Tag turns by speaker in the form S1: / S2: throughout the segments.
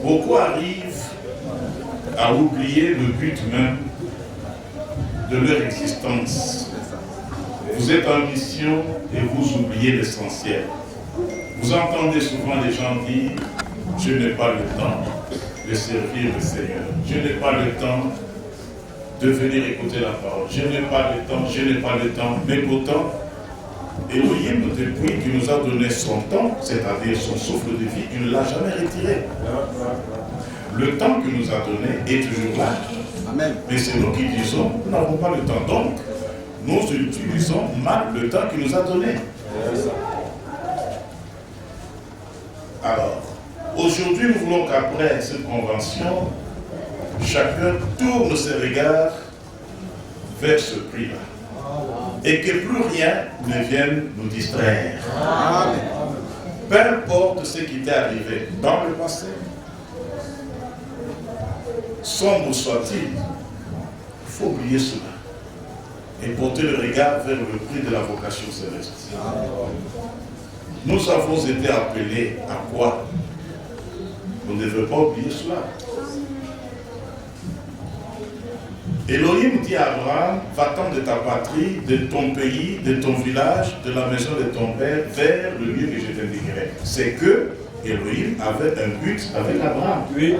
S1: Beaucoup arrivent à oublier le but même de leur existence. Vous êtes en mission et vous oubliez l'essentiel. Vous entendez souvent les gens dire « Je n'ai pas le temps de servir le Seigneur. Je n'ai pas le temps de venir écouter la parole. Je n'ai pas le temps, je n'ai pas le temps. » Mais pourtant, Elohim, depuis qu'il nous a donné son temps, c'est-à-dire son souffle de vie, il ne l'a jamais retiré. Le temps qu'il nous a donné est toujours là. Amen. Mais c'est nous qui disons, nous n'avons pas le temps. Donc, nous utilisons mal le temps qu'il nous a donné. Alors, aujourd'hui, nous voulons qu'après cette convention, chacun tourne ses regards vers ce prix-là. Et que plus rien ne vienne nous distraire. Amen. Peu importe ce qui t'est arrivé dans le passé, sombre soit-il, il faut oublier cela et porter le regard vers le prix de la vocation céleste. Nous avons été appelés à quoi? On ne veut pas oublier cela. Elohim dit à Abraham, va-t'en de ta patrie, de ton pays, de ton village, de la maison de ton père, vers le lieu que je t'indiquerai. C'est que Elohim avait un but avec Abraham. Oui.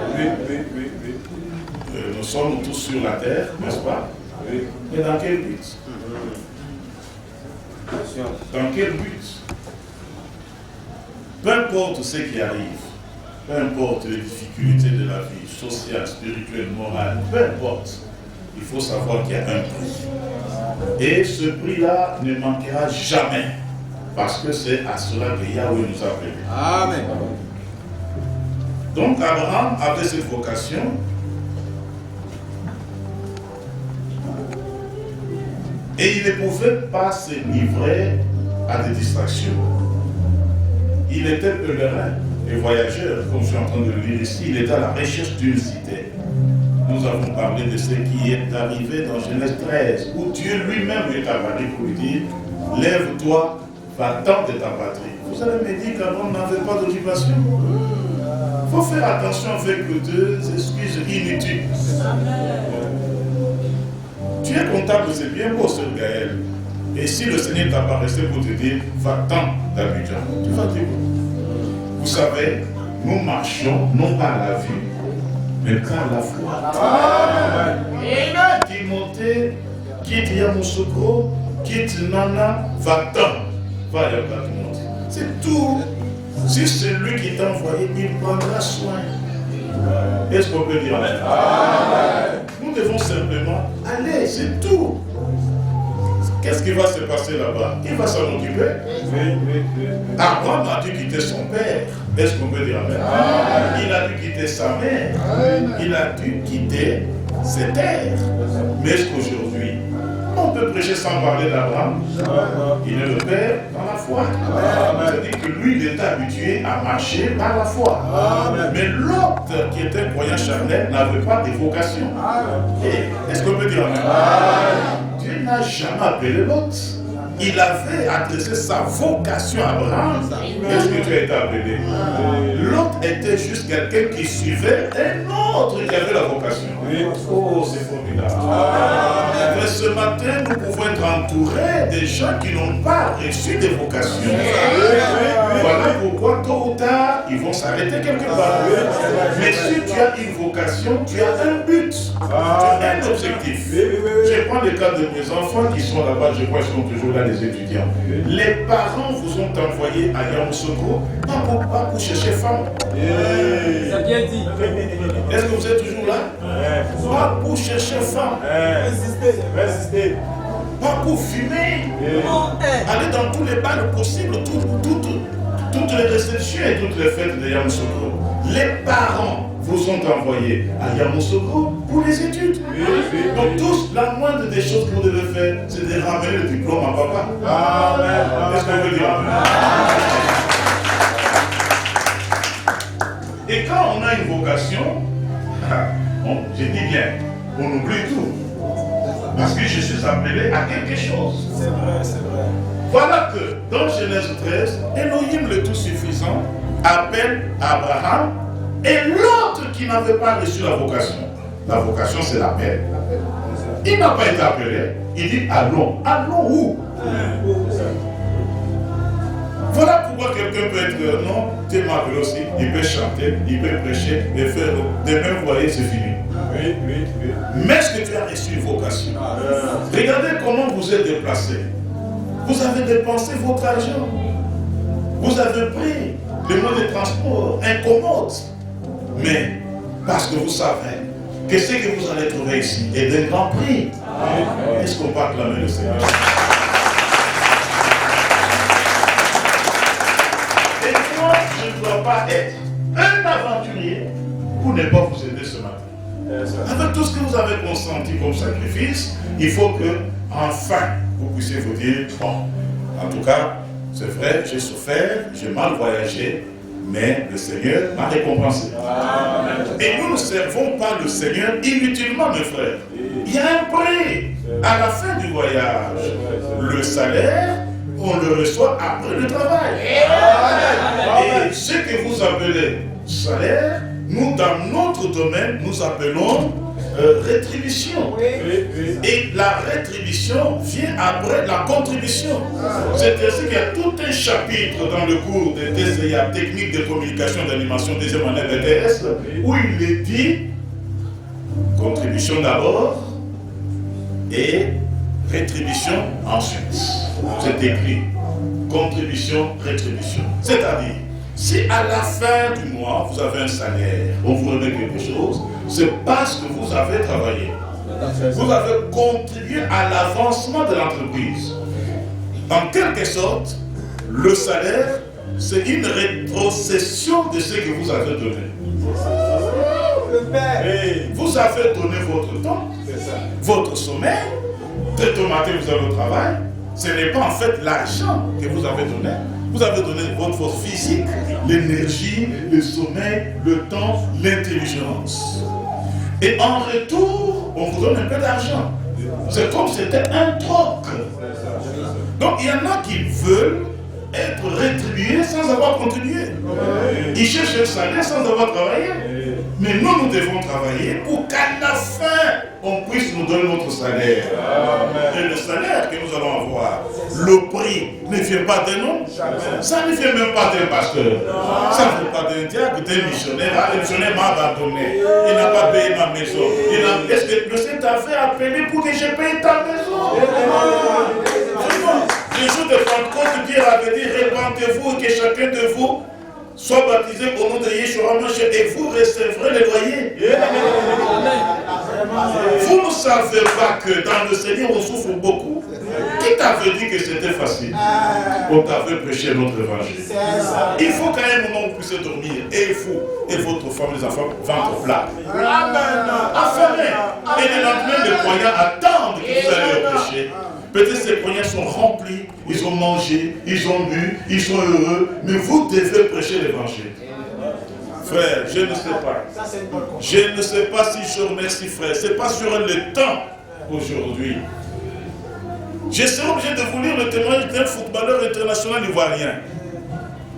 S1: Nous sommes tous sur la terre, n'est-ce pas? Oui. Mais dans quel but? Dans quel but? Peu importe ce qui arrive, peu importe les difficultés de la vie, sociale, spirituelle, morale, peu importe, il faut savoir qu'il y a un prix. Et ce prix-là ne manquera jamais. Parce que c'est à cela que Yahweh nous a appelés. Amen. Donc Abraham avait cette vocation. Et il ne pouvait pas se livrer à des distractions. Il était pèlerin et voyageur, comme je suis en train de le lire ici. Il était à la recherche d'une cité. Nous avons parlé de ce qui est arrivé dans Genèse 13, où Dieu lui-même est apparu pour lui dire « Lève-toi, va-t'en de ta patrie. » Vous allez me dire qu'Abraham n'avait pas d'occupation. Il faut faire attention avec deux excuses inutiles. Tu es comptable, c'est bien beau, Sœur Gaël. Et si le Seigneur t'apparaissait pour te dire « Va-t'en d'Abidjan », tu vas dire « Vous savez, nous marchons non pas à la vue, mais par la foi. » Amen. Timothée, quitte Yamoussoukro, quitte Nana, va-t'en. Va à Timothée. C'est tout. Si c'est lui qui t'a envoyé, il prendra soin. Est-ce qu'on peut dire Amen? Nous devons simplement aller, c'est tout. Qu'est-ce qui va se passer là-bas? Il va s'en occuper. Abraham a dû quitter son père. Est-ce qu'on peut dire Amen? Il a dû quitter sa mère. Il a dû quitter ses terres. Mais est-ce qu'aujourd'hui, on peut prêcher sans parler d'Abraham? Il est le père dans la foi. C'est-à-dire que lui, il était habitué à marcher par la foi. Mais l'autre, qui était croyant charnel, n'avait pas de vocation. Est-ce qu'on peut dire Amen? Dieu n'a jamais appelé l'autre. Il avait adressé sa vocation à Abraham. Est-ce que tu as été appelé? L'autre était juste quelqu'un qui suivait un autre qui avait la vocation. Oh, c'est formidable. Mais ce matin, nous pouvons être entourés de gens qui n'ont pas reçu de vocation. Voilà pourquoi, tôt ou tard, ils vont s'arrêter quelque part. Mais si tu as une vocation, tu as un but, tu as un objectif. Je prends le cas de mes enfants qui sont là-bas, je crois qu'ils sont toujours là, les étudiants. Les parents vous ont envoyé à Yamoussoukro, pas pour chercher femme.
S2: C'est bien dit.
S1: Est-ce que vous êtes toujours là? Pas pour chercher femme. Résistez. Pas pour fumer. Aller dans tous les bals possibles, toutes les réceptions et toutes les fêtes de Yamoussoukro. Les parents vous ont envoyé à Yamoussoukro pour les études. Donc tous, la moindre des choses que vous devez faire, c'est de ramener le diplôme à papa. Amen. Est-ce qu'on veut dire Amen? Et quand on a une vocation, je dis bien, on oublie tout. Parce que je suis appelé à quelque chose. C'est vrai. Voilà que dans Genèse 13, Elohim le Tout-Suffisant appelle Abraham Et l'autre qui n'avait pas reçu la vocation c'est l'appel. Il n'a pas été appelé. Il dit allons. Allons où? Voilà pourquoi quelqu'un peut être, non, tu es appelé aussi, il peut chanter, il peut prêcher, et faire demain, vous voyez, c'est fini.
S2: Oui.
S1: Mais est-ce que tu as reçu une vocation? Regardez comment vous êtes déplacé. Vous avez dépensé votre argent. Vous avez pris le moyen de transport incommode. Mais parce que vous savez que ce que vous allez trouver ici est d'un grand prix. Est-ce qu'on peut acclamer le Seigneur? Et moi, je ne dois pas être un aventurier pour ne pas vous aider ce matin. Avec tout ce que vous avez consenti comme sacrifice, il faut que, enfin, vous puissiez vous dire, bon, en tout cas, c'est vrai, j'ai souffert, j'ai mal voyagé, mais le Seigneur m'a récompensé. Et nous ne servons pas le Seigneur inutilement, mes frères. Il y a un prix à la fin du voyage. Le salaire, on le reçoit après le travail. Et ce que vous appelez salaire, nous, dans notre domaine, nous appelons rétribution. Et la rétribution vient après la contribution. C'est ainsi qu'il y a tout un chapitre dans le cours de TCA, technique de communication d'animation deuxième année BTS, où il est dit contribution d'abord et rétribution ensuite. C'est écrit contribution, rétribution. C'est-à-dire, si à la fin du mois, vous avez un salaire, on vous remet quelque chose, c'est parce que vous avez travaillé. Vous avez contribué à l'avancement de l'entreprise. En quelque sorte, le salaire, c'est une rétrocession de ce que vous avez donné. Vous avez donné votre temps, votre sommeil, dès au matin vous allez au travail. Ce n'est pas en fait l'argent que vous avez donné. Vous avez donné votre force physique, l'énergie, le sommeil, le temps, l'intelligence. Et en retour, on vous donne un peu d'argent. C'est comme si c'était un troc. Donc il y en a qui veulent être rétribués sans avoir contribué. Ils cherchent un salaire sans avoir travaillé. Mais nous devons travailler pour qu'à la fin, on puisse nous donner notre salaire. Et le salaire que nous allons avoir, le prix ne vient pas d'un homme. Ça ne vient même pas d'un pasteur. Ça ne vient pas d'un diable, d'un missionnaire. Ah, le missionnaire m'a abandonné. Il n'a pas payé ma maison. Est-ce que le Seigneur t'a fait appeler pour que je paye ta maison? Le jour de Pentecôte, Dieu avait dit, répandez-vous et que chacun de vous soit baptisé au nom de Yeshua Mashiach et vous recevrez les loyers. Vous ne savez pas que dans le Seigneur on souffre beaucoup. Qui t'avait dit que c'était facile? On t'avait prêché notre évangile. Il faut qu'à un moment vous puissiez dormir, et vous et votre femme, les enfants, ventre plat. Affamés. Et le lendemain, les croyants attendent que vous allez prêcher. Peut-être ces croyants sont remplis, ils ont mangé, ils ont bu, ils sont heureux, mais vous devez prêcher l'évangile. Frère, je ne sais pas. Je ne sais pas si je remercie frère. Ce n'est pas sur le temps aujourd'hui. Je serai obligé de vous lire le témoignage d'un footballeur international ivoirien.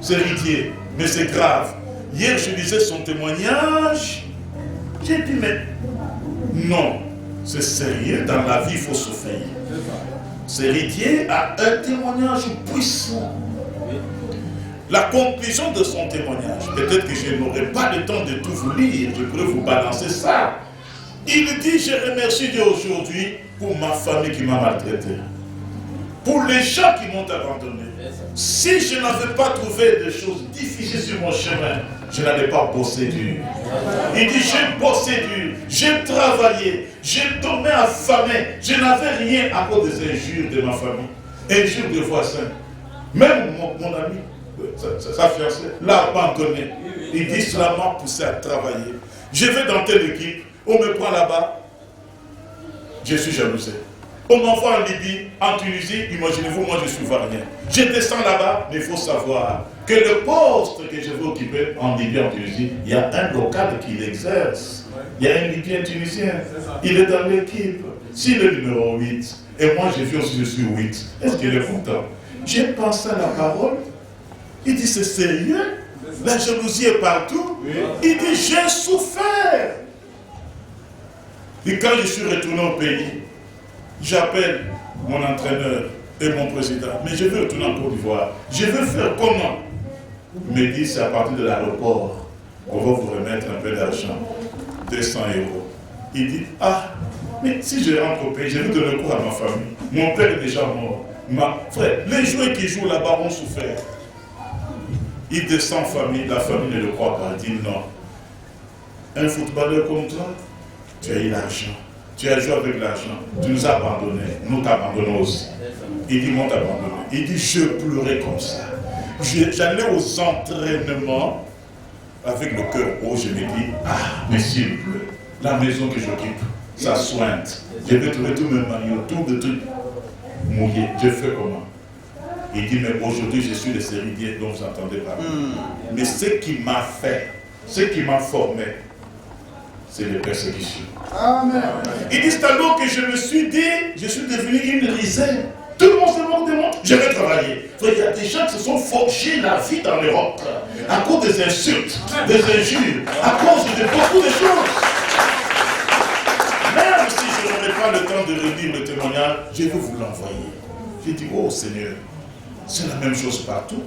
S1: C'est héritier, mais c'est grave. Hier, je lisais son témoignage. J'ai dit, mais non, c'est sérieux, dans la vie, il faut souffrir. Ce héritier a un témoignage puissant. La conclusion de son témoignage, peut-être que je n'aurai pas le temps de tout vous lire, je pourrais vous balancer ça. Il dit, je remercie Dieu aujourd'hui pour ma famille qui m'a maltraité. Pour les gens qui m'ont abandonné. Si je n'avais pas trouvé des choses difficiles sur mon chemin, je n'allais pas bosser dur. Il dit, j'ai bossé dur, j'ai travaillé, j'ai tombé affamé, je n'avais rien à cause des injures de ma famille, injures de voisins. Même mon ami, sa fiancée, l'a abandonné. Il dit, cela m'a poussé à travailler. Je vais dans telle équipe, on me prend là-bas, je suis jalousé. On m'envoie en Libye, en Tunisie, imaginez-vous, moi je suis ivoirien. Je descends là-bas, mais il faut savoir que le poste que je vais occuper en Libye, en Tunisie, il y a un local qui l'exerce. Il y a un Libyen tunisien, il est dans l'équipe. S'il est numéro 8, et moi je suis 8, est-ce qu'il est content? J'ai pensé à la parole, il dit c'est sérieux? La jalousie est partout. Il dit, j'ai souffert. Et quand je suis retourné au pays, j'appelle mon entraîneur et mon président. Mais je veux retourner en Côte d'Ivoire. Je veux faire comment? Il me dit, c'est à partir de l'aéroport qu'on va vous remettre un peu d'argent. 200 €. Il dit, ah, mais si je rentre au pays, je vais donner cours à ma famille. Mon père est déjà mort. Frère, les joueurs qui jouent là-bas ont souffert. Il descend en famille, la famille ne le croit pas. Il dit non. Un footballeur comme toi, tu as eu l'argent. Tu as joué avec l'argent. Tu nous as abandonnés. Nous t'abandonnons aussi. Il dit, moi t'abandonné. Il dit, je pleurais comme ça. J'allais aux entraînements avec le cœur haut. Je me dis, ah, mais s'il pleut, la maison que j'occupe, ça sointe. Je vais trouver tous mes maillots, tout de trucs mouillés. Je fais comment? Il dit, mais aujourd'hui, je suis le série dont vous entendez parler. Mais ce qui m'a fait, ce qui m'a formé, c'est les persécutions. Amen. Il dit, c'est alors que je me suis dit, je suis devenu une risée. Tout le monde se moque de moi. Je vais travailler. Il y a des gens qui se sont forgés la vie dans l'Europe à cause des insultes, des injures, à cause de beaucoup de choses. Même si je n'aurai pas le temps de relire le témoignage, je vais vous l'envoyer. J'ai dit, oh Seigneur, c'est la même chose partout.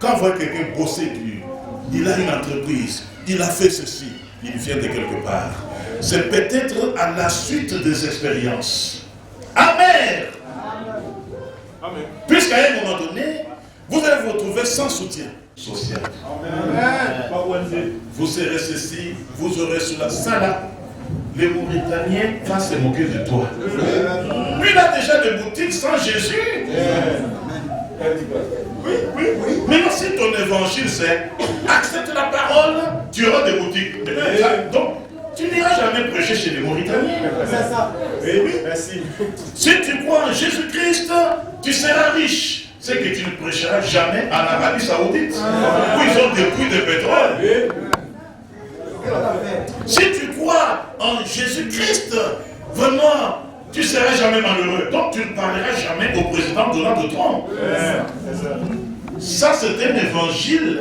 S1: Quand on voit quelqu'un bosser dur, il a une entreprise, il a fait ceci, il vient de quelque part. C'est peut-être à la suite des expériences amères. Puisqu'à un moment donné, vous allez vous retrouver sans soutien social. Amen. Vous serez ceci, vous aurez cela. Ça là, les Mauritaniens vont se moquer de toi. Lui, il a déjà des boutiques sans Jésus. Oui. Maintenant, si ton évangile c'est accepte la parole, tu auras des boutiques. Donc, tu n'iras jamais prêcher chez les Mauritaniens. C'est ça. Oui, merci. Si tu crois en Jésus-Christ, tu seras riche. C'est que tu ne prêcheras jamais en Arabie Saoudite, où ils ont des puits de pétrole. Si tu crois en Jésus-Christ, vraiment, tu ne seras jamais malheureux. Donc tu ne parleras jamais au président Donald Trump. Ça, c'est un évangile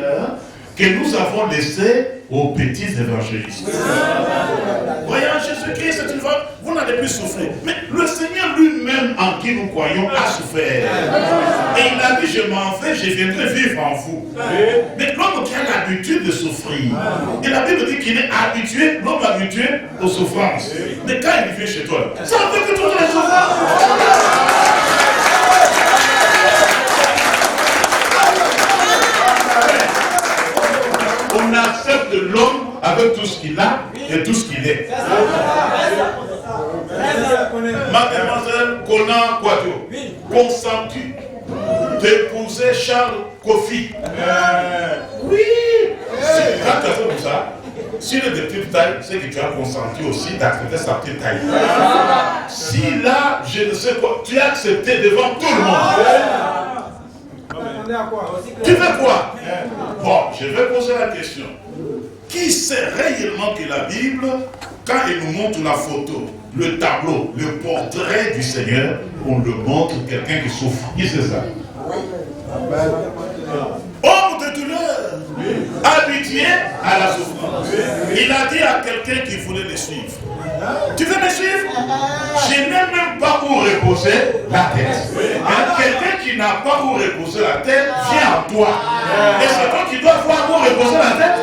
S1: que nous avons laissé aux petits évangélistes. Voyant Jésus-Christ, c'est une fois, vous n'allez plus souffrir. Mais le Seigneur lui-même en qui nous croyons a souffert. Et il a dit, je m'en vais, je viendrai vivre en vous. Mais l'homme qui a l'habitude de souffrir, et la Bible dit qu'il est habitué, l'homme habitué aux souffrances. Mais quand il vient chez toi, ça veut que toutes les souffrances. On accepte l'homme avec tout ce qu'il a et tout ce qu'il est. Mademoiselle Conan Quadio, consens-tu d'épouser Charles Kofi? Oui. Quand tu as fait ça, s'il est de petite taille, c'est que tu as consenti aussi d'accepter sa petite taille. Si là, je ne sais quoi, tu as accepté devant tout le monde. Tu fais quoi? Bon, je vais poser la question. Qui sait réellement que la Bible, quand elle nous montre la photo, le tableau, le portrait du Seigneur, on le montre quelqu'un qui souffre? Qui sait ça? Homme de douleur, habitué à la souffrance. Il a dit à quelqu'un qui voulait le suivre. Tu veux me suivre? Je n'ai même pas où reposer la tête. Mais quelqu'un qui n'a pas où reposer la tête vient à toi. Et c'est toi qui dois voir où reposer la tête.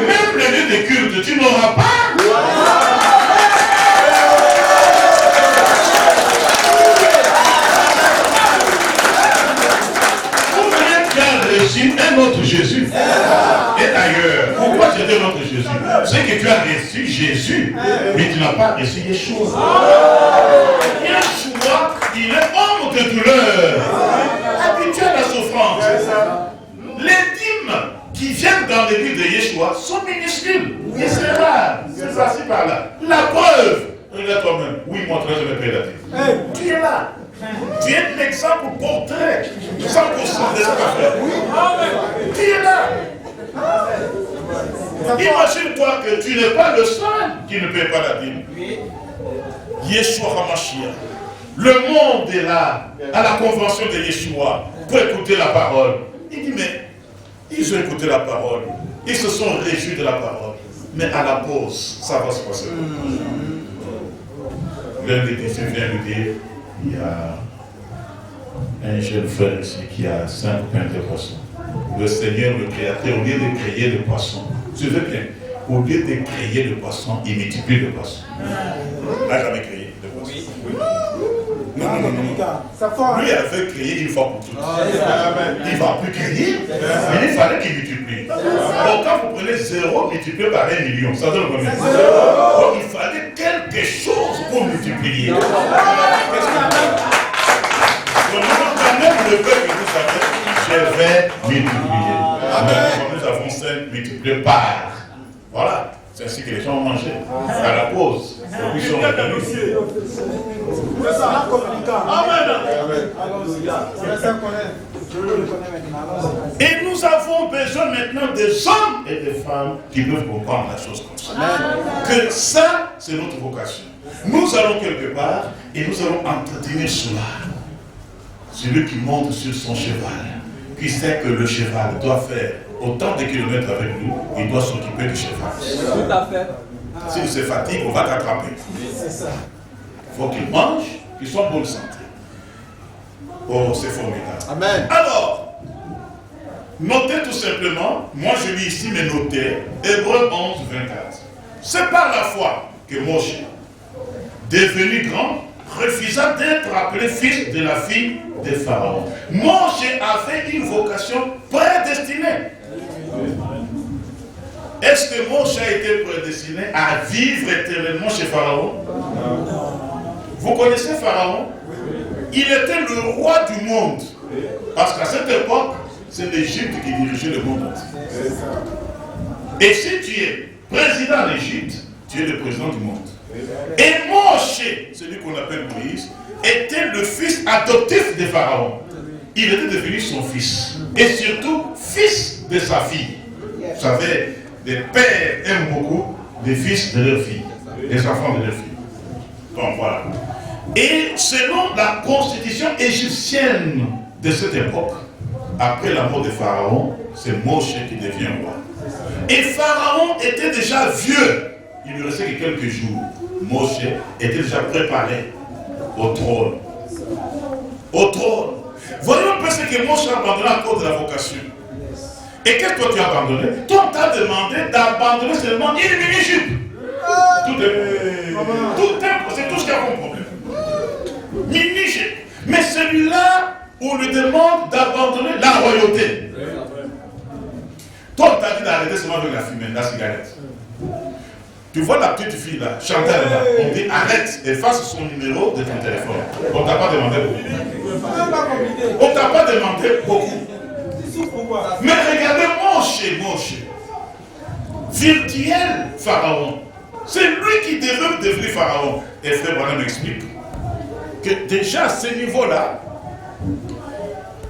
S1: Même le lieu de culte, tu n'auras pas. Un autre Jésus. Et d'ailleurs, pourquoi tu as un autre Jésus? C'est que tu as reçu Jésus, mais tu n'as pas reçu Yeshua. Yeshua, il est homme de douleur, habitué à la souffrance. Les dîmes qui viennent dans l'église de Yeshua sont minuscules. Et c'est rare. C'est passé par là. La preuve, regarde toi-même. Oui, montre-le, je vais payer la dîme. Tu es là. Tu es l'exemple portrait 100% de ce affaire. Tu es là. Imagine-toi que tu n'es pas le seul qui ne paie pas la dîme. Yeshua HaMashiach. Le monde est là, à la convention de Yeshua, pour écouter la parole. Il dit, mais Ils ont écouté la parole. Ils se sont réjouis de la parole. Mais à la pause, ça va se passer. L'un des disciples vient lui dire, il y a un jeune frère ici qui a 5 pains de poisson. Le Seigneur, le Créateur, au lieu de créer le poisson, suivez bien, au lieu de créer le poisson, il multiplie le poisson. Il n'a jamais créé le poisson. Non. Lui avait créé une fois pour toutes. Il ne va plus créer, mais il fallait qu'il multiplie. Donc quand vous prenez 0 multiplié par 1 million, ça donne combien? Donc il fallait quelque chose pour multiplier. Qu'est-ce que quand même le peuple que vous savez, je vais multiplier. Amen. Nous avons 5 multipliés par. Voilà. C'est ainsi que les gens ont mangé. À la pause. Ils sont revenus. Et nous avons besoin maintenant des hommes et des femmes qui peuvent comprendre la chose comme ça. Que ça, c'est notre vocation. Nous allons quelque part et nous allons entretenir cela. Celui qui monte sur son cheval, qui sait que le cheval doit faire autant de kilomètres avec nous, il doit s'occuper du cheval.
S2: Tout à fait.
S1: S'il se fatigue, on va t'attraper.
S2: C'est ça.
S1: Il faut qu'il mange, qu'il soit en bonne santé. Oh, c'est formidable.
S3: Amen.
S1: Alors, notez tout simplement, moi je lis ici, mais notez, Hébreux 11, 24. C'est par la foi que Moshe, devenu grand, refusa d'être appelé fils de la fille de Pharaon. Moshe avait une vocation prédestinée. Est-ce que Moshe a été prédestiné à vivre éternellement chez Pharaon? Vous connaissez Pharaon? Il était le roi du monde. Parce qu'à cette époque, c'est l'Égypte qui dirigeait le monde. Et si tu es président d'Égypte, tu es le président du monde. Et Moshe, celui qu'on appelle Moïse, était le fils adoptif de Pharaon. Il était devenu son fils. Et surtout, fils de sa fille. Vous savez, les pères aiment beaucoup les fils de leurs filles, les enfants de leurs filles. Donc voilà. Et selon la constitution égyptienne de cette époque, après la mort de Pharaon, c'est Moshe qui devient roi. Et Pharaon était déjà vieux. Il lui restait que quelques jours. Moshe était déjà préparé au trône. Au trône. Voyons un peu ce que Moshe a abandonné à cause de la vocation. Et qu'est-ce que toi tu as abandonné? Toi on t'a demandé d'abandonner seulement une mini-jupe. C'est tout ce qu'il y a comme problème. Mini-jupe. Mais celui-là, on lui demande d'abandonner la royauté. Toi on t'a dit d'arrêter seulement avec la fumée, la cigarette. Tu vois la petite fille là, Chantal là, on dit arrête, efface son numéro de ton téléphone. On t'a pas demandé beaucoup. On t'a pas demandé beaucoup. Mais regardez Moshe, virtuel Pharaon. C'est lui qui devait devenir Pharaon. Et Frère Branham m'explique que déjà à ce niveau-là,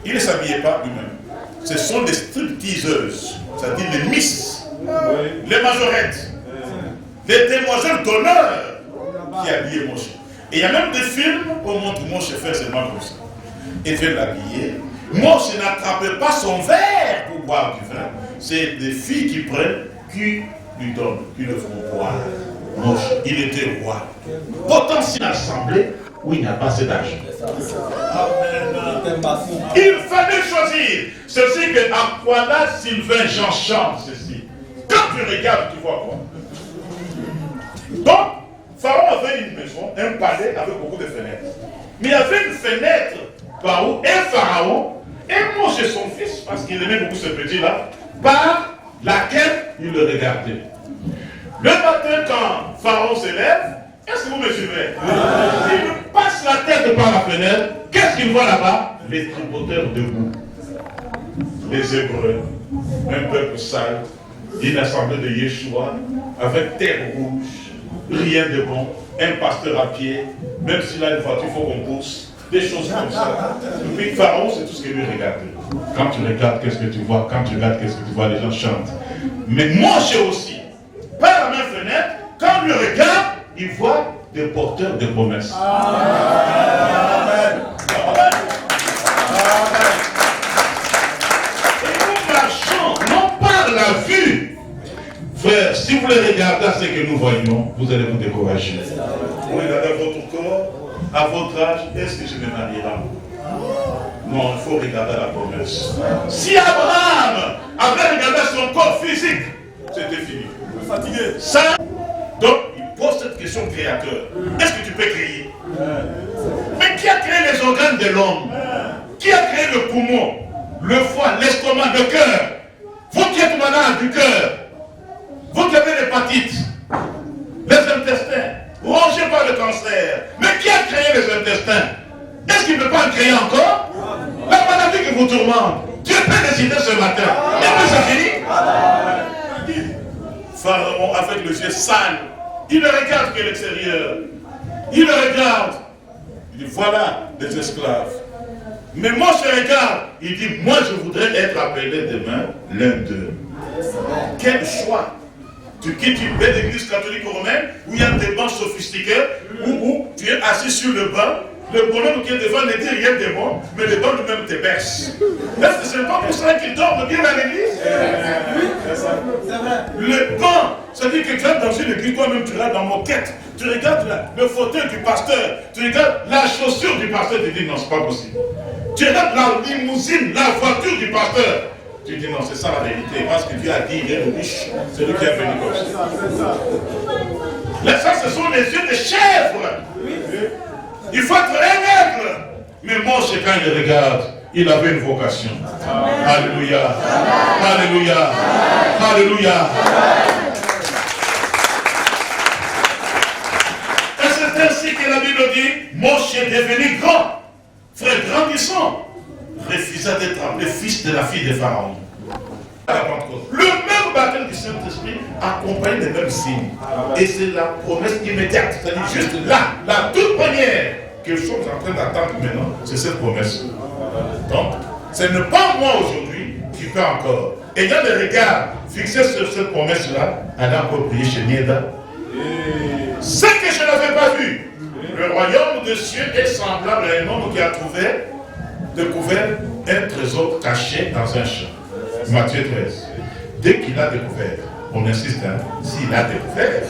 S1: il ne s'habillait pas lui-même. Ce sont les stripteaseuses, c'est-à-dire les miss, les majorettes, les demoiselles d'honneur qui habillaient Moshe. Et il y a même des films où on montre Moshe faire seulement comme ça. Et vient l'habiller. Moshe n'attrapait pas son verre pour boire du vin. C'est des filles qui prennent, qui lui donnent, qui le font boire. Moshe, il était roi. Potentiel assemblée où il n'y a pas assez d'argent. Il fallait choisir. Ceci que Aquila, Sylvain, Jean chante ceci. Quand tu regardes, tu vois quoi? Donc, Pharaon avait une maison, un palais avec beaucoup de fenêtres. Mais il y avait une fenêtre par où un Pharaon et Moshe son fils, parce qu'il aimait beaucoup ce petit-là, par laquelle il le regardait. Le matin, quand Pharaon se lève, est-ce que vous me suivez? Il passe la tête par la fenêtre, qu'est-ce qu'il voit là-bas? Les tributaires debout, les Hébreux, un peuple sale, une assemblée de Yeshua, avec terre rouge, rien de bon, un pasteur à pied, même s'il a une voiture, il faut qu'on pousse. Des choses comme ça. Et puis Pharaon, c'est tout ce que lui regardait. Quand tu regardes, qu'est-ce que tu vois? Quand tu regardes, qu'est-ce que tu vois? Les gens chantent. Mais Moshe aussi, par la même fenêtre, quand il regarde, il voit des porteurs de promesses. Amen. Amen. Et nous marchons frères, si vous les regardez à ce que nous voyons, vous allez vous décourager. Vous regardez votre corps, à votre âge, est-ce que je me marierai? Non, il faut regarder la promesse. Si Abraham avait regardé son corps physique, c'était fini. Fatigué. Ça, donc, il pose cette question au créateur. Est-ce que tu peux créer? Mais qui a créé les organes de l'homme? Qui a créé le poumon, le foie, l'estomac, le cœur? Vous qui êtes malade du cœur, vous qui avez l'hépatite, les intestins, rongés par le cancer, mais qui a créé les intestins? Est-ce qu'il ne peut pas en créer encore? La maladie qui vous tourmente, Dieu peut décider ce matin. Et puis c'est fini. Pharaon avec le yeux sale, il ne regarde que l'extérieur. Il le regarde. Il dit voilà des esclaves. Mais moi je regarde, il dit moi je voudrais être appelé demain l'un d'eux. Quel choix! Tu quittes une belle église catholique romaine où il y a des bancs sophistiqués, où tu es assis sur le banc. Le bonhomme qui est devant ne dit rien de bon, mais le banc lui-même te berce. Est-ce que ce n'est pas pour ça qu'il dort bien à l'église? Oui, c'est vrai. Le banc, c'est-à-dire que tu es dans une église, toi-même tu regardes dans moquette. Tu regardes le fauteuil du pasteur, tu regardes la chaussure du pasteur, tu dis non, c'est pas possible. Tu regardes la limousine, la voiture du pasteur. Tu dis non, c'est ça la vérité, parce que Dieu a dit, il est le riche, c'est lui qui a venu comme ça. Là, ça, ce sont les yeux de chèvre. Il faut être règle. Mais Moshe, quand il regarde, il avait une vocation. Alléluia. Alléluia. Alléluia. Et c'est ainsi que la Bible dit, Moshe est devenu grand. Frère grandissant, refusa d'être appelé fils de la fille de Pharaon. Le même baptême du Saint-Esprit accompagne les mêmes signes. Et c'est la promesse immédiate. C'est-à-dire juste là, la toute première que nous sommes en train d'attendre maintenant, c'est cette promesse. Donc, ce n'est pas moi aujourd'hui qui peux encore. Ayant le regard fixé sur cette promesse-là, aller encore prier chez Nieda. Ce que je n'avais pas vu, le royaume des cieux est semblable à un homme qui a découvert un trésor caché dans un champ. Matthieu 13. Dès qu'il a découvert, on insiste, hein, s'il a découvert,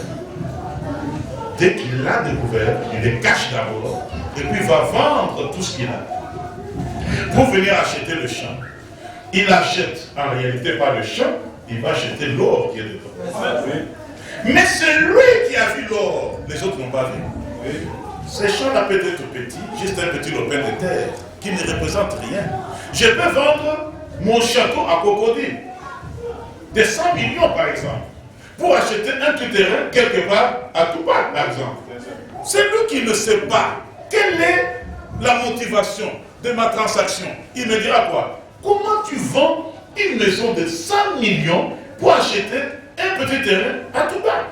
S1: dès qu'il l'a découvert, il le cache d'abord, et puis il va vendre tout ce qu'il a pour venir acheter le champ. Il achète en réalité pas le champ, il va acheter l'or qui est dedans. Mais c'est lui qui a vu l'or, les autres n'ont pas vu. Ce champ-là peut être petit, juste un petit lopin de terre qui ne représente rien. Je peux vendre mon château à Cocody de 100 millions par exemple, pour acheter un petit terrain quelque part à Touba par exemple. C'est lui qui ne sait pas quelle est la motivation de ma transaction. Il me dira quoi? Comment tu vends une maison de 100 millions pour acheter un petit terrain à Touba?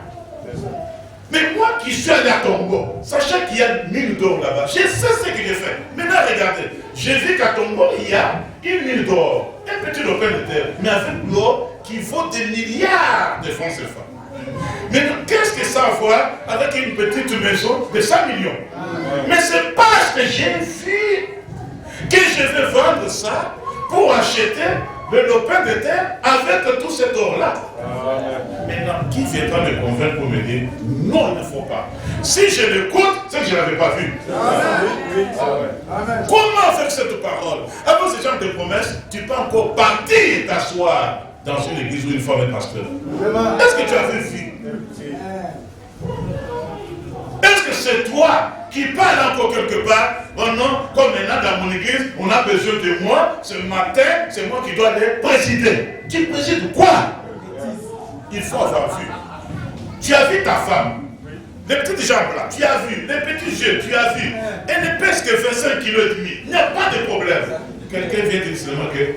S1: Mais moi qui suis allé à Congo, sachant qu'il y a 1000 d'or là-bas, je sais ce que j'ai fait. Maintenant regardez, j'ai vu qu'à Congo il y a une mine d'or, un petit lopin de terre, mais avec l'or qui vaut des milliards de francs CFA. Mais qu'est-ce que ça a à voir avec une petite maison de 100 millions? Mais c'est parce que j'ai vu que je vais vendre ça pour acheter le lopin de terre avec tout cet or-là. Maintenant, qui viendra me convaincre pour me dire non, il ne faut pas? Si je l'écoute, c'est que je ne l'avais pas vu. Comment faire cette parole? Avec ce genre de promesses, tu peux encore partir t'asseoir dans une église ou une femme et pasteur. Est-ce que tu avais vu? Est-ce que c'est toi qui parles encore quelque part? Oh non, comme maintenant dans mon église, on a besoin de moi, ce matin, c'est moi qui dois les présider. Tu présides quoi? Il faut avoir vu. Tu as vu ta femme, les petites jambes là, tu as vu, les petits yeux, tu as vu. Elle ne pèse que 25 kg et demi. Il n'y a pas de problème. Quelqu'un vient dire seulement que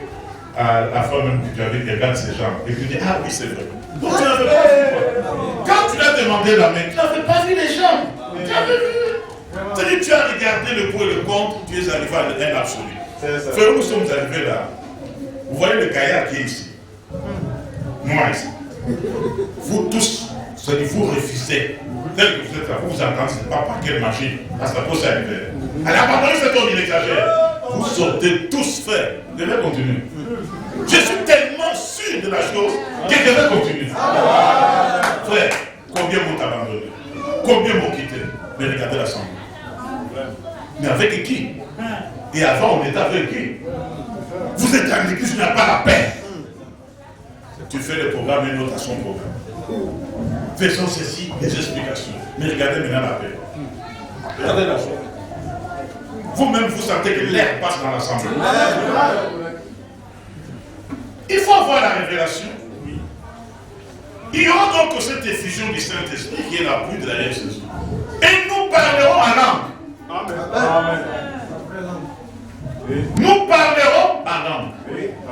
S1: la femme même que tu as vu, elle regarde ses jambes. Et tu dis, ah oui, c'est vrai. Donc tu n'avais pas vu quoi. Quand tu l'as demandé la main, tu n'avais pas vu les jambes. Tu avais vu. C'est-à-dire que tu as regardé le pour et le contre, tu es arrivé à un absolu. Frère, nous sommes arrivés là. Vous voyez le gaillard qui est ici. Moi ici. Vous tous, c'est-à-dire vous refusez. Tel que vous êtes là, vous entendez, c'est pas par quelle machine. Parce que ça peut s'arriver. Elle a abandonné cet homme, il exagère. Vous sortez tous, frère. Je vais continuer. Je suis tellement sûr de la chose que je vais continuer. Combien m'ont quitté? Mais regardez l'assemblée. Mais avec qui? Et avant, on était avec qui? Vous êtes dans l'église, il n'y a pas la paix. Tu fais le programme et l'autre à son programme. Faisons ceci, des explications. Mais regardez maintenant la paix. Regardez la chose. Vous-même, vous sentez que l'air passe dans l'assemblée. Il faut avoir la révélation. Il y aura donc cette effusion du Saint-Esprit qui est l'appui de la révélation. Et nous parlerons en langue.
S2: Amen.
S1: Nous parlerons en langue.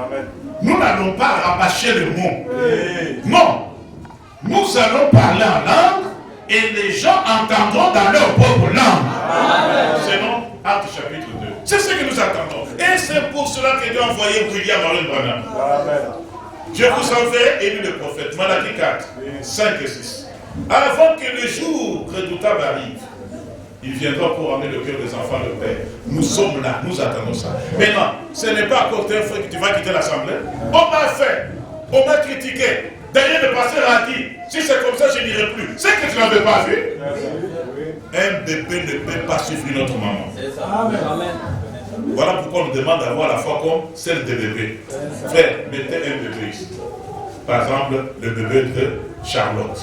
S2: Amen.
S1: Nous n'allons pas rabâcher le mot. Non. Nous allons parler en langue et les gens entendront dans leur propre langue. C'est non, Acte chapitre 2. C'est ce que nous attendons. Et c'est pour cela que Dieu a envoyé William Marion Branham. Je vous enverrai Élie le prophète, Malachie 4, 5 et 6. Avant que le jour redoutable arrive, il viendra pour amener le cœur des enfants de Père. Nous sommes là, nous attendons ça. Maintenant, ce n'est pas à côté que tu vas quitter l'assemblée. On m'a fait, on m'a critiqué. D'ailleurs, le pasteur a dit, si c'est comme ça, je n'irai plus. C'est que tu n'avais pas vu. Un bébé ne peut pas suffire notre maman.
S2: Amen.
S1: Voilà pourquoi on nous demande d'avoir la foi comme celle des bébés. Frère, mettez un bébé ici. Par exemple, le bébé de Charlotte.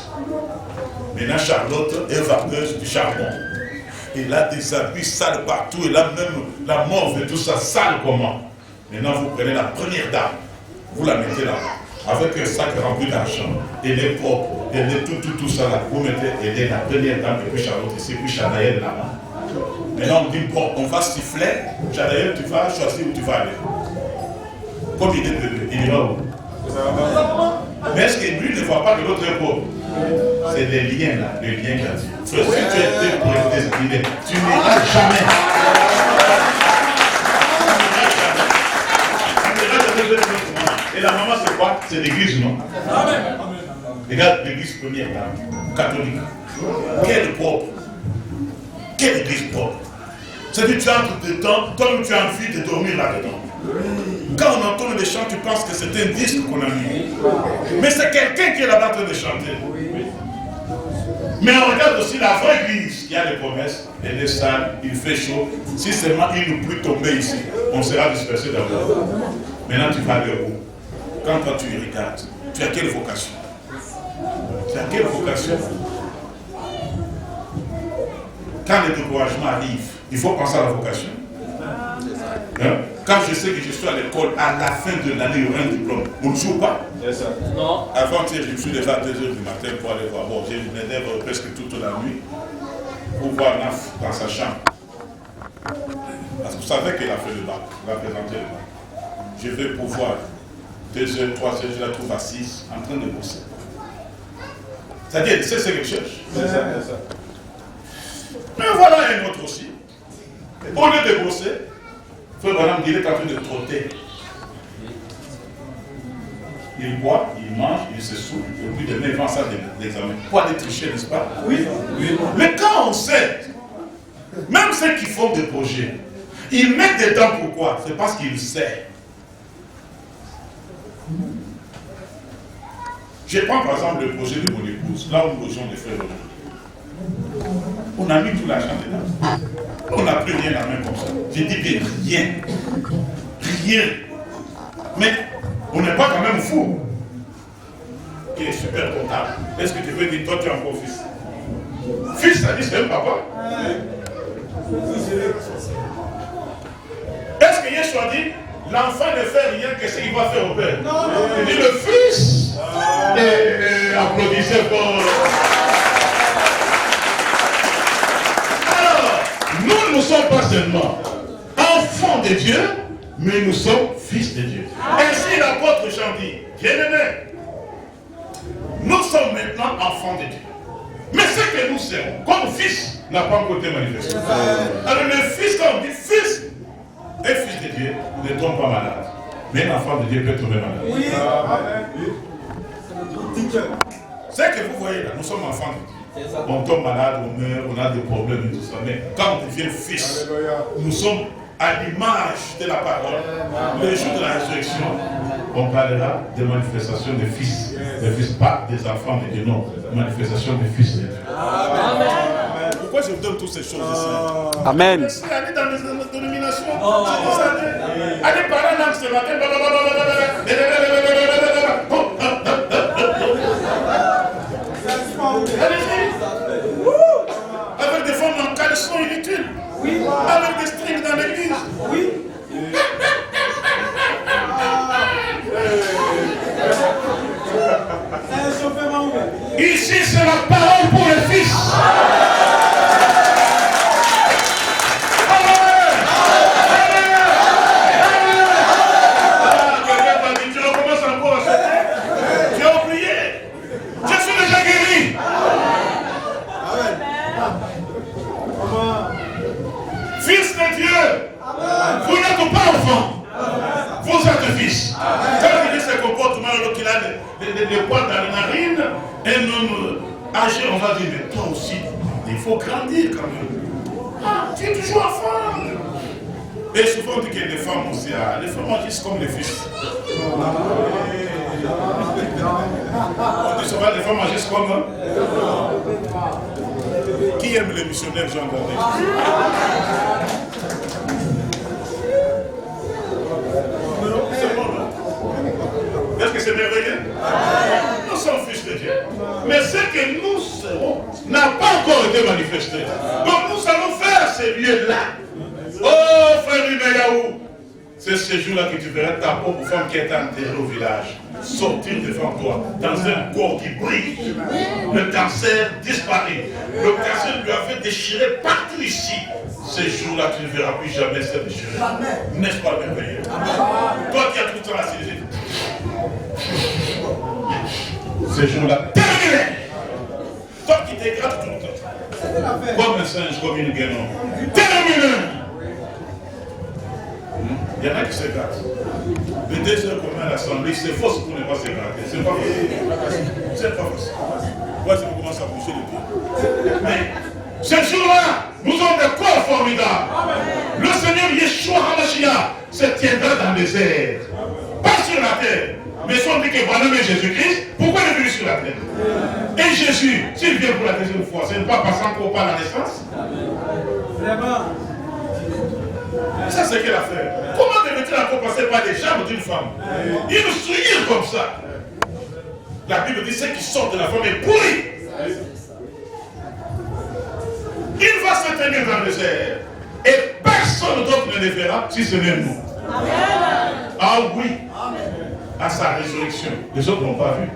S1: Maintenant, Charlotte est vapeuse du charbon. Il a des habits sales partout. Il a même la morve et tout ça, sale comment. Maintenant, vous prenez la première dame. Vous la mettez là. Avec un sac rempli d'argent. Elle est propre. Elle est tout ça là. Vous mettez, elle est la première dame et puis Charlotte ici, puis Chanaël là-bas. Maintenant, on dit, bon, on va siffler. Chanaël, tu vas choisir où tu vas aller. Comme il est bébé, il ira où? Mais est-ce que lui ne voit pas que l'autre est pauvre? C'est les liens là, les liens qu'il a dit. Si tu es prédestiné, tu n'iras jamais. Et la maman, c'est quoi? C'est l'église, non? Regarde l'église première là, catholique. Quelle propre. Quelle église propre. C'est-à-dire que tu entres dedans, toi tu as envie de dormir là-dedans. Quand on entend les chants, tu penses que c'est un disque qu'on a mis. Mais c'est quelqu'un qui est là-bas en train de chanter. Mais on regarde aussi la vraie église qui a des promesses. Elle est sale, il fait chaud. Si seulement il nous plut tomber ici, on sera dispersé d'abord. Maintenant tu vas aller où? Quand toi tu y regardes, tu as quelle vocation? Tu as quelle vocation? Quand le découragement arrive, il faut penser à la vocation. Hein? Quand je sais que je suis à l'école, à la fin de l'année, il y aura un diplôme. On ne joue pas?
S2: Non.
S1: Avant, je me suis levé à 2h du matin pour aller voir. Bon, je me lève presque toute la nuit pour voir Naf dans sa chambre. Parce que vous savez qu'elle a fait le bac, elle a présenté le bac. Je vais pour voir 2h, 3h, je la trouve assise en train de bosser. C'est-à-dire, c'est ce qu'elle cherche. Mais voilà un autre aussi. Au lieu de bosser, Frère Branham dit, il est en train de trotter. Il boit, il mange, il se saoule, et puis demain il vend ça des examens. Pour aller tricher, n'est-ce pas? Oui. Mais quand on sait, même ceux qui font des projets, ils mettent des dents pourquoi? C'est parce qu'ils savent. Je prends par exemple le projet de mon épouse, là où nous logeons les frères. On a mis tout l'argent dedans. On n'a plus rien à main comme ça. J'ai dit bien rien. Rien. Mais on n'est pas quand même fou. Qui est super comptable. Est-ce que tu veux dire toi tu es encore fils? Fils, ça dit c'est un papa. Est-ce que Yeshua dit l'enfant ne fait rien que ce qu'il va faire au père? Non. Il dit le fils. Et applaudissez pour. Nous ne sommes pas seulement enfants de Dieu, mais nous sommes fils de Dieu. Ainsi l'apôtre Jean dit, bien-aimés, nous sommes maintenant enfants de Dieu. Mais ce que nous sommes, comme fils, n'a pas encore été manifesté. Alors le fils, quand on dit fils, un fils de Dieu ne tombe pas malade. Mais un enfant de Dieu peut tomber malade. Oui. Ce que vous voyez là, nous sommes enfants de Dieu. On tombe malade, on meurt, on a des problèmes et tout ça. Mais quand on devient fils, nous sommes à l'image de la parole. Le jour de la résurrection, on parlera des manifestations des fils. Des fils, pas des enfants de Dieu, non. Manifestations des fils de Dieu. Amen. pourquoi je vous donne toutes ces choses ici.
S3: Amen.
S1: Laissez aller dans les dénominations. Allez parler en langue ce matin. Allez-y. Avec des femmes en caleçon inutiles. Avec des strings dans l'église. Oui. Ici, c'est la parole pour les fils. Quelqu'un m'a dit, tu recommences encore à chanter. Tu as oublié. Je suis déjà guéri. Fils de Dieu, vous n'êtes pas enfant. Vous êtes fils. Quand il dit ce comportement, alors qu'il a des poils dans les narines, un homme âgé, on va dire, mais toi aussi, il faut grandir quand même. Ah, tu es toujours enfant. Et souvent on dit qu'il y a des femmes aussi, les femmes agissent comme les fils. On dit souvent les femmes agissent comme. Qui aime les missionnaires Jean Gardé? C'est bon, non? Est-ce que c'est merveilleux? Nous sommes fils de Dieu. Mais ce que nous serons n'a pas encore été manifesté. Donc nous allons faire ces lieux-là. Oh frère Imeyaou, c'est ce jour-là que tu verras ta pauvre femme qui est enterrée au village sortir devant toi dans un corps qui brille. Le cancer disparaît. Le cancer lui a fait déchirer partout ici. Ce jour-là, tu ne verras plus jamais se déchirer. N'est-ce pas merveilleux? Toi qui as tout le temps assis, ce jour-là, terminé. Toi qui dégrades tout le temps. Comme un singe, comme une guénon. Terminé. Il y en a qui se gâtent. Les 2 heures qu'on met à l'assemblée, c'est fausse pour ne pas se gratter. C'est pas facile. C'est pas facile. Voici qu'on commence à boucher le pied. Mais ce jour-là, nous avons des corps formidables. Le Seigneur Yeshua HaMashiach se tiendra dans les airs. Pas sur la terre. Mais si on dit que voilà, mais Jésus-Christ, pourquoi il est venu sur la terre? Et Jésus, s'il vient pour la deuxième fois, ce n'est pas passant encore par la naissance. Vraiment. Ça, c'est quelle affaire? Comment devait-il encore passer par les jambes d'une femme? Il nous souillent comme ça. La Bible dit ceux qui sortent de la femme est pourri. Il va se tenir dans les airs. Et personne d'autre ne le verra si ce n'est nous. Ah oui. À sa résurrection. Les autres n'ont pas vu.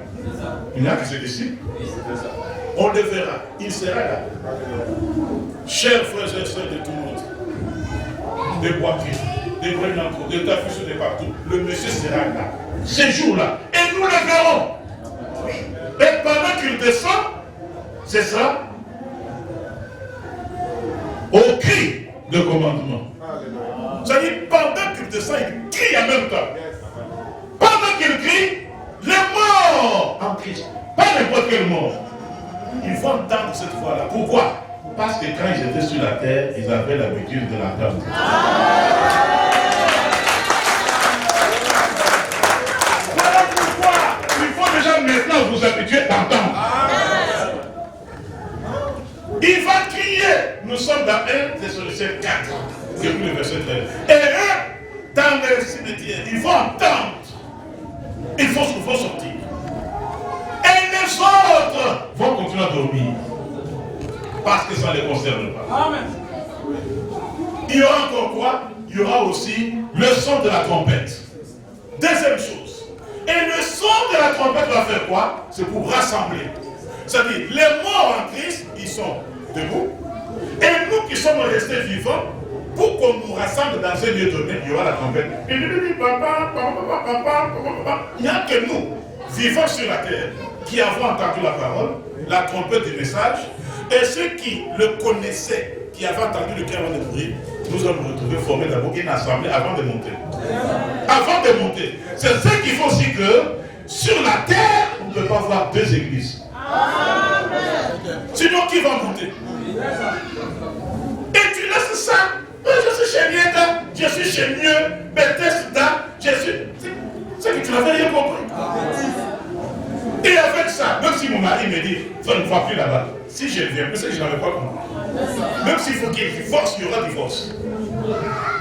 S1: Il n'y a que ses disciples. On le verra. Il sera là. Chers frères et sœurs de tout le monde. Des Poitiers, des Brenancourt, des Tafoussou, de partout. Le monsieur sera là, ces jours-là. Et nous le verrons. Et pendant qu'il descend, c'est ça, au cri de commandement. C'est-à-dire, pendant qu'il descend, il crie en même temps. Pendant qu'il crie, les morts en Christ. Pas n'importe quel mort. Il faut entendre cette voix-là. Pourquoi? Parce que quand ils étaient sur la terre, ils avaient l'habitude de l'entendre. Voilà pourquoi il faut déjà maintenant vous habituer d'entendre. Il va crier. Nous sommes dans 1 Thessaloniciens 4, depuis le verset 13. Et eux, dans le cimetière, ils vont entendre. Il faut sortir. Et les autres vont continuer à dormir. Parce que ça ne les concerne pas. Amen. Il y aura encore quoi? Il y aura aussi le son de la trompette. Deuxième chose. Et le son de la trompette va faire quoi? C'est pour rassembler. C'est-à-dire, les morts en Christ, ils sont debout. Et nous qui sommes restés vivants, pour qu'on nous rassemble dans un lieu donné, il y aura la trompette. Il n'y a que nous, vivants sur la terre, qui avons entendu la parole, la trompette du message. Et ceux qui le connaissaient, qui avaient entendu le cœur avant de mourir, nous allons nous retrouver formés d'abord une assemblée avant de monter. Avant de monter. C'est ce qui fait aussi que sur la terre, on ne peut pas voir 2 églises. Sinon, qui va monter? Et tu laisses ça. Je suis chez Nieta, je suis chez Mieux, Bethesda, je suis. C'est que tu n'avais rien compris. Et avec ça, même si mon mari me dit, ça ne va plus là-bas. si je ne viens plus, c'est que je n'avais pas compris. Même s'il faut qu'il y ait divorce, il y aura divorce.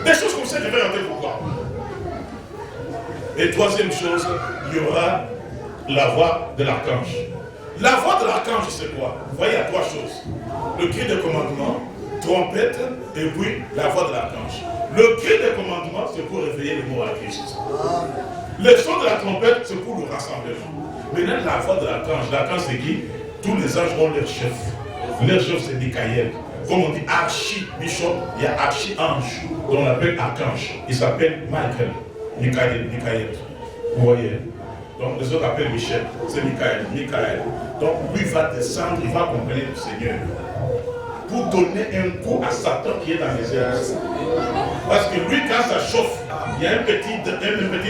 S1: Des choses comme ça, je vais rentrer pourquoi. Et troisième chose, il y aura la voix de l'archange. La voix de l'archange, c'est quoi? Vous voyez, il y a trois choses. Le cri de commandement, trompette, et puis la voix de l'archange. Le cri de commandement, c'est pour réveiller le mot à Christ. Le son de la trompette, c'est pour le rassemblement. Maintenant, la voix de l'archange. L'archange, c'est qui? Tous les anges ont leur chef. Leur chef, c'est Michael. Comme on dit archi-bishop, il y a archi-ange, dont on l'appelle archange. Il s'appelle Michael. Michael. Vous voyez? Donc les autres appellent Michel. C'est Michael. Donc lui va descendre, il va accompagner le Seigneur. Pour donner un coup à Satan qui est dans les airs. Parce que lui, quand ça chauffe, il y a un petit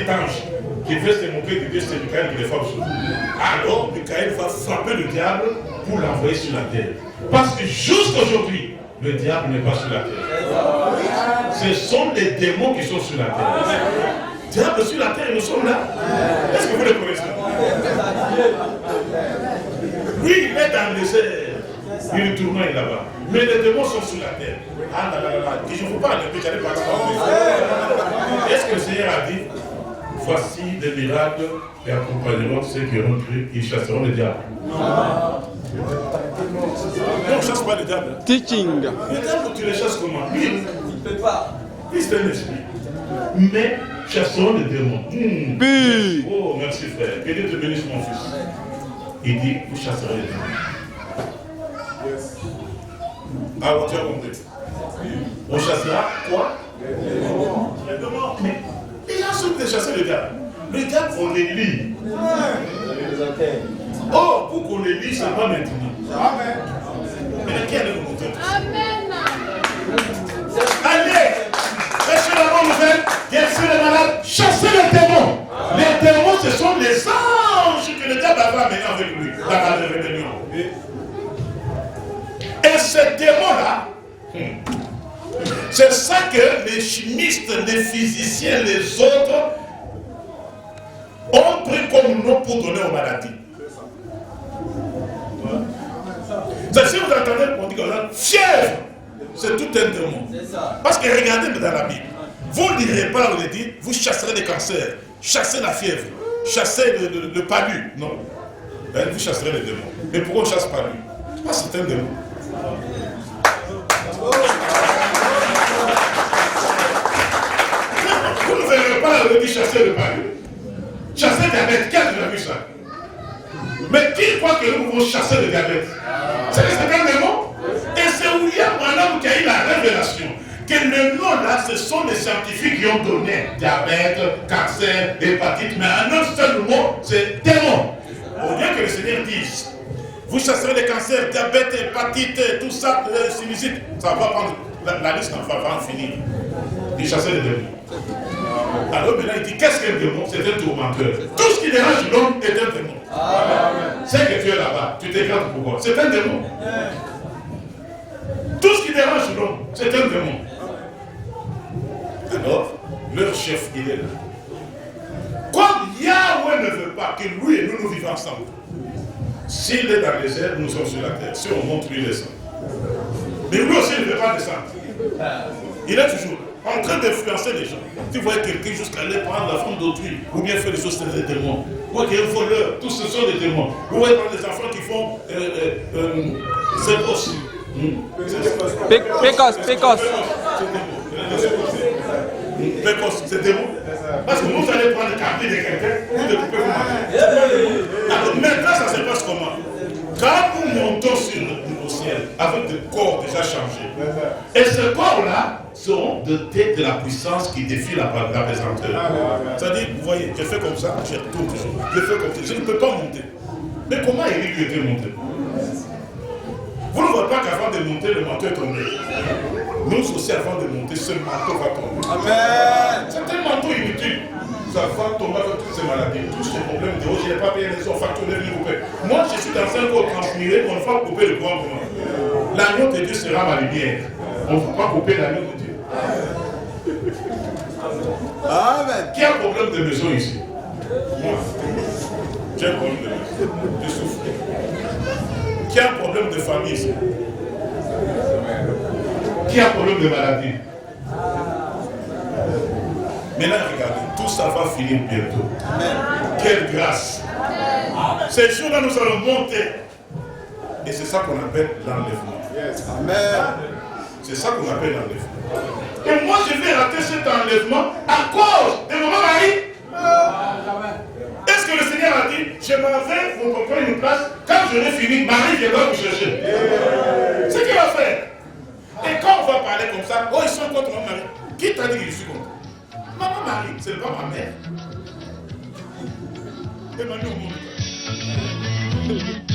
S1: ange qui veut se moquer de Dieu, c'est Michael qui le frappe sur lui. Alors, Michael va frapper le diable pour l'envoyer sur la terre. Parce que jusqu'aujourd'hui, le diable n'est pas sur la terre. Ce sont les démons qui sont sur la terre. Le diable sur la terre et nous sommes là. Est-ce que vous le connaissez? Lui, il est dans les airs. Il tourne là-bas. Mais les démons sont sur la terre. Ah là là là là. Je ne vous parle de j'allais pas ça. Est-ce que le Seigneur a dit, voici des miracles et accompagneront ceux qui auront cru, ils chasseront le diable? Non, on ne chasse pas le diable.
S3: Teaching.
S1: Le diable, tu le chasses comment? Lui,
S2: Il ne peut pas.
S1: lui c'est un esprit. Mais chasseront les démons. Oh, merci frère. Que Dieu te bénisse mon fils. Il dit, vous chasserez les démons. Ah, tu as compris. On chassera quoi? Les démons. Mais les gens sont de chasser le diable. Le diable, on les lit. Oh, pour qu'on les lit, c'est pas maintenant. Amen. Mais qui allait nous montrer? Amen. Allez, prêchez la bonne nouvelle, guérissez les malades, chassez les démons. Les démons, ce sont les anges que le diable avait amenés avec lui dans la rébellion. Et ces démons-là, c'est ça que les chimistes, les physiciens, les autres ont pris comme nom pour donner aux maladies. C'est si vous entendez on dit comme ça, fièvre, c'est tout un démon. Parce que regardez dans la Bible, vous ne direz pas, vous dites, vous chasserez les cancers, chassez la fièvre, chassez le palu. Non. Ben, vous chasserez les démons. Mais pourquoi on ne chasse pas lui? Parce que c'est un démon. Vous ne verrez pas le dit chasser le palu. Chasser le diabète, qui a déjà vu ça? Mais qui croit que nous pouvons chasser le diabète? C'est un démon. Et c'est William Branham qui a eu la révélation que le nom là, ce sont les scientifiques qui ont donné diabète, cancer, hépatite, mais un autre seul mot, c'est démon. Au lieu que le Seigneur dise, vous chasserez les cancers, diabète, hépatite, tout ça, sinusite, ça va prendre, la liste va en finir. Il chassait les démons. Alors maintenant il dit, qu'est-ce qu'un démon? C'est un tourmenteur. Tout ce qui dérange l'homme est un démon. C'est que tu es là-bas, tu t'éclates pourquoi? C'est un démon. Tout ce qui dérange l'homme, c'est un démon. Alors, leur chef, il est là. Comme Yahweh ne veut pas que lui et nous vivions ensemble, s'il est dans les airs, nous sommes sur la terre. Si on monte, lui descend. Mais lui aussi, il ne veut pas descendre. Il est toujours en train d'influencer les gens. Tu vois quelqu'un jusqu'à aller prendre la femme d'autrui, ou bien faire des choses, c'est des démons. Vous voyez un voleur, tous ce sont des démons. Vous voyez par des enfants qui font zébos.
S3: Pécos.
S1: Pécos, c'est démon. Parce que vous allez prendre le café de quelqu'un, vous découpez vous manger. Alors maintenant, ça se passe comment? Quand nous montons sur le ciel, avec des corps déjà changés, et ces corps-là seront dotés de la puissance qui défie la pesanteur. C'est-à-dire, vous voyez, je fais comme ça, je retourne toujours. Je fais comme ça, je ne peux pas monter. Mais comment Élie était monté? Vous ne voyez pas qu'avant de monter, le manteau est tombé. Nous aussi, avant de monter, ce manteau va tomber. Amen. C'est un manteau inutile. Ça va tomber avec toutes ces maladies, tous ces problèmes de haut. Je n'ai pas payé les factures, les coupés. Moi, je suis dans un corps transmiré, on ne va pas couper le courant pour moi. L'agneau de Dieu sera ma lumière. On ne va pas couper l'agneau de Dieu. Amen. Qui a un problème de maison ici? Moi. J'ai un problème de maison. Je souffre. Qui a un problème de famille ici? Qui a un problème de maladie? Maintenant, regardez, tout ça va finir bientôt. Quelle grâce! Ces jours-là, nous allons monter. Et c'est ça qu'on appelle l'enlèvement. C'est ça qu'on appelle l'enlèvement. Et moi, je vais rater cet enlèvement à cause de mon mari. Est-ce que le Seigneur a dit, je m'en vais vous prendre une place, quand j'aurai fini, Marie viendra vous chercher. C'est ce qu'il va faire. Et quand on va parler comme ça, oh, ils sont contre mon mari. Qui t'a dit que je suis contre? Maman Marie, ce n'est pas ma mère. Et maintenant, on monte.